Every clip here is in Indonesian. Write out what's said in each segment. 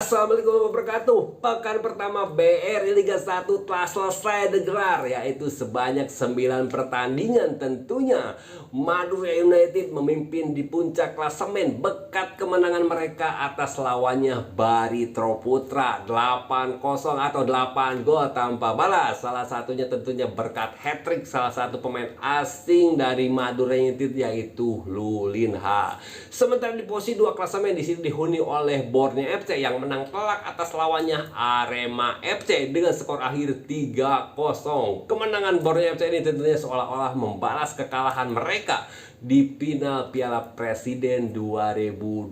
Assalamualaikum warahmatullahi wabarakatuh. Pekan pertama BRI Liga 1 telah selesai digelar, yaitu sebanyak 9 pertandingan. Tentunya Madura United memimpin di puncak klasemen berkat kemenangan mereka atas lawannya Barito Putra 8-0 atau 8 gol tanpa balas. Salah satunya tentunya berkat hat-trick salah satu pemain asing dari Madura United, yaitu Lulinha. Sementara di posisi 2 klasemen di sini dihuni oleh Borneo FC yang menang telak atas lawannya Arema FC dengan skor akhir 3-0. Kemenangan Borneo FC ini tentunya seolah-olah membalas kekalahan mereka di final Piala Presiden 2022.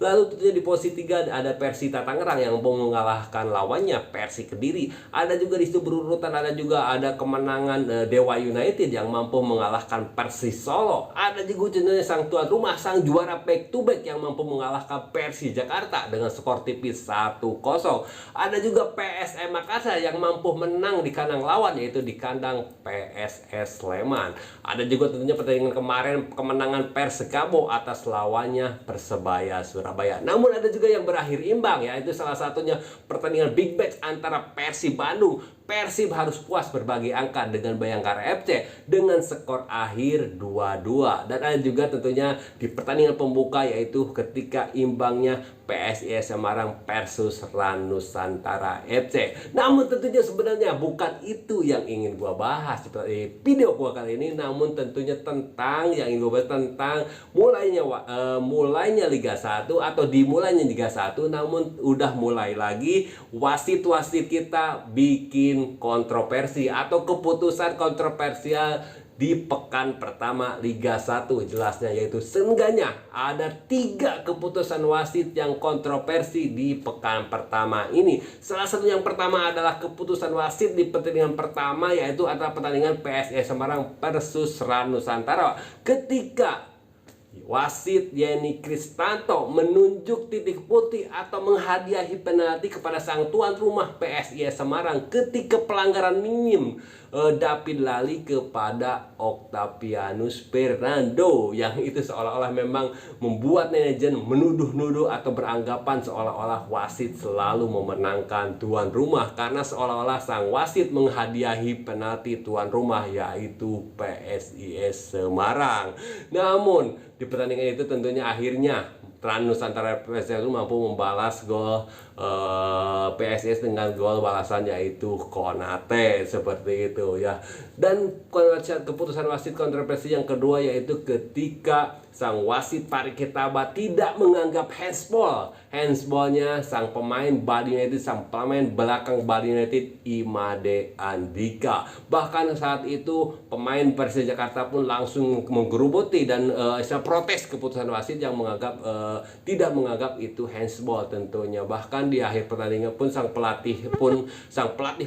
Lalu tentunya di posisi 3 ada Persita Tangerang yang mengalahkan lawannya Persi Kediri. Ada juga di situ berurutan ada kemenangan Dewa United yang mampu mengalahkan Persis Solo. Ada juga tentunya sang tuan rumah, sang juara back to back yang mampu mengalahkan Persi Jakarta dengan skor tipis 1-0. Ada juga PSM Makassar yang mampu menang di kandang lawan, yaitu di kandang PSS Sleman. Ada juga tentunya pertandingan kemarin kemenangan Persikabo atas lawannya Persebaya Surabaya. Namun ada juga yang berakhir imbang, yaitu salah satunya pertandingan big match antara Persib Bandung. Persib harus puas berbagi angka dengan Bayangkara FC dengan skor akhir 2-2. Dan ada juga tentunya di pertandingan pembuka, yaitu ketika imbangnya PSIS Semarang versus Ranusantara FC. Namun tentunya sebenarnya bukan itu yang ingin gua bahas seperti video gua kali ini, namun tentunya tentang yang ingin gua bahas tentang mulainya Liga 1 atau dimulainya Liga 1, namun udah mulai lagi wasit-wasit kita bikin kontroversi atau keputusan kontroversial di pekan pertama Liga 1. Jelasnya yaitu seenggaknya ada 3 keputusan wasit yang kontroversi di pekan pertama ini. Salah satu yang pertama adalah keputusan wasit di pertandingan pertama, yaitu antara pertandingan PSIS Semarang versus Ranusantara, ketika wasit Yeni Kristanto menunjuk titik putih atau menghadiahi penalti kepada sang tuan rumah PSIS Semarang ketika pelanggaran minim David Lali kepada Octavianus Fernando, yang itu seolah-olah memang membuat netizen menuduh-nuduh atau beranggapan seolah-olah wasit selalu memenangkan tuan rumah karena seolah-olah sang wasit menghadiahi penalti tuan rumah, yaitu PSIS Semarang. Namun di pertandingan itu tentunya akhirnya Ranusantara PSIS mampu membalas gol PSIS dengan gol balasan, yaitu Konate, seperti itu ya. Dan keputusan wasit kontroversi yang kedua yaitu ketika sang wasit Farid Ketaba tidak menganggap handsballnya sang pemain Bali United, sang pemain belakang Bali United Imade Andika. Bahkan saat itu pemain Persija Jakarta pun langsung menggerumuti dan protes keputusan wasit yang tidak menganggap itu handsball tentunya. Bahkan di akhir pertandingan pun sang pelatih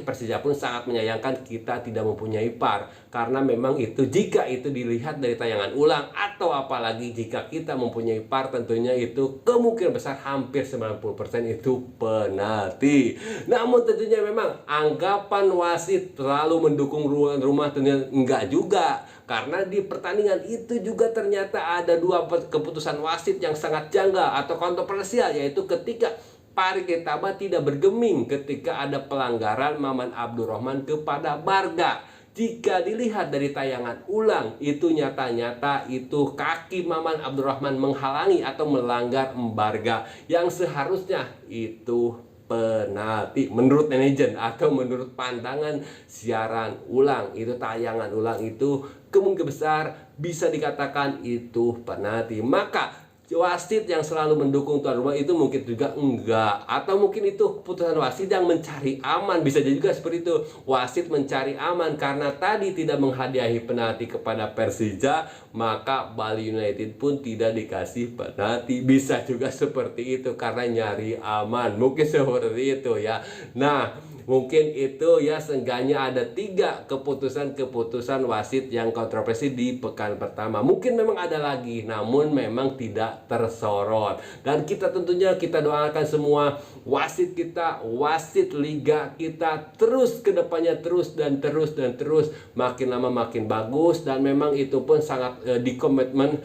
Persija pun sangat menyayangkan kita tidak mempunyai VAR, karena memang itu jika itu dilihat dari tayangan ulang atau apalagi jika kita mempunyai VAR, tentunya itu kemungkinan besar hampir 90% itu penalti. Namun tentunya memang anggapan wasit terlalu mendukung ruang rumah tentunya enggak juga, karena di pertandingan itu juga ternyata ada 2 keputusan wasit yang sangat janggal atau kontroversial, yaitu ketika Farid Ketaba tidak bergeming ketika ada pelanggaran Maman Abdurrahman kepada Barga. Jika dilihat dari tayangan ulang, itu nyata-nyata itu kaki Maman Abdurrahman menghalangi atau melanggar Barga, yang seharusnya itu penalti menurut netizen atau menurut pandangan siaran ulang. Itu tayangan ulang itu kemungkinan besar bisa dikatakan itu penalti. Maka wasit yang selalu mendukung tuan rumah itu mungkin juga enggak, atau mungkin itu keputusan wasit yang mencari aman. Bisa juga seperti itu, wasit mencari aman karena tadi tidak menghadiahi penalti kepada Persija, maka Bali United pun tidak dikasih penalti. Bisa juga seperti itu karena nyari aman, mungkin seperti itu ya. Nah, mungkin itu ya, seenggaknya ada 3 keputusan wasit yang kontroversi di pekan pertama. Mungkin memang ada lagi, namun memang tidak tidak tersorot. Dan kita tentunya kita doakan semua wasit kita, wasit liga kita terus ke depannya, terus dan terus makin lama makin bagus. Dan memang itu pun sangat dikomitmen,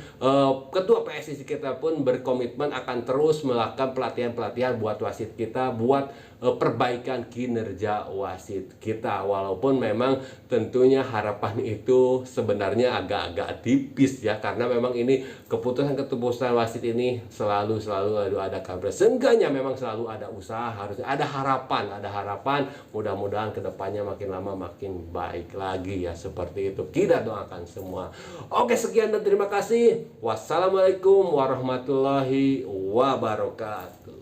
ketua PSSI kita pun berkomitmen akan terus melakukan pelatihan-pelatihan buat wasit kita, buat perbaikan kinerja wasit kita. Walaupun memang tentunya harapan itu sebenarnya agak-agak tipis ya, karena memang ini keputusan wasit ini selalu ada kabar. Seenggaknya memang selalu ada usaha, harusnya ada harapan. Mudah-mudahan kedepannya makin lama makin baik lagi ya, seperti itu kita doakan semua. Oke, sekian dan terima kasih. Wassalamualaikum warahmatullahi wabarakatuh.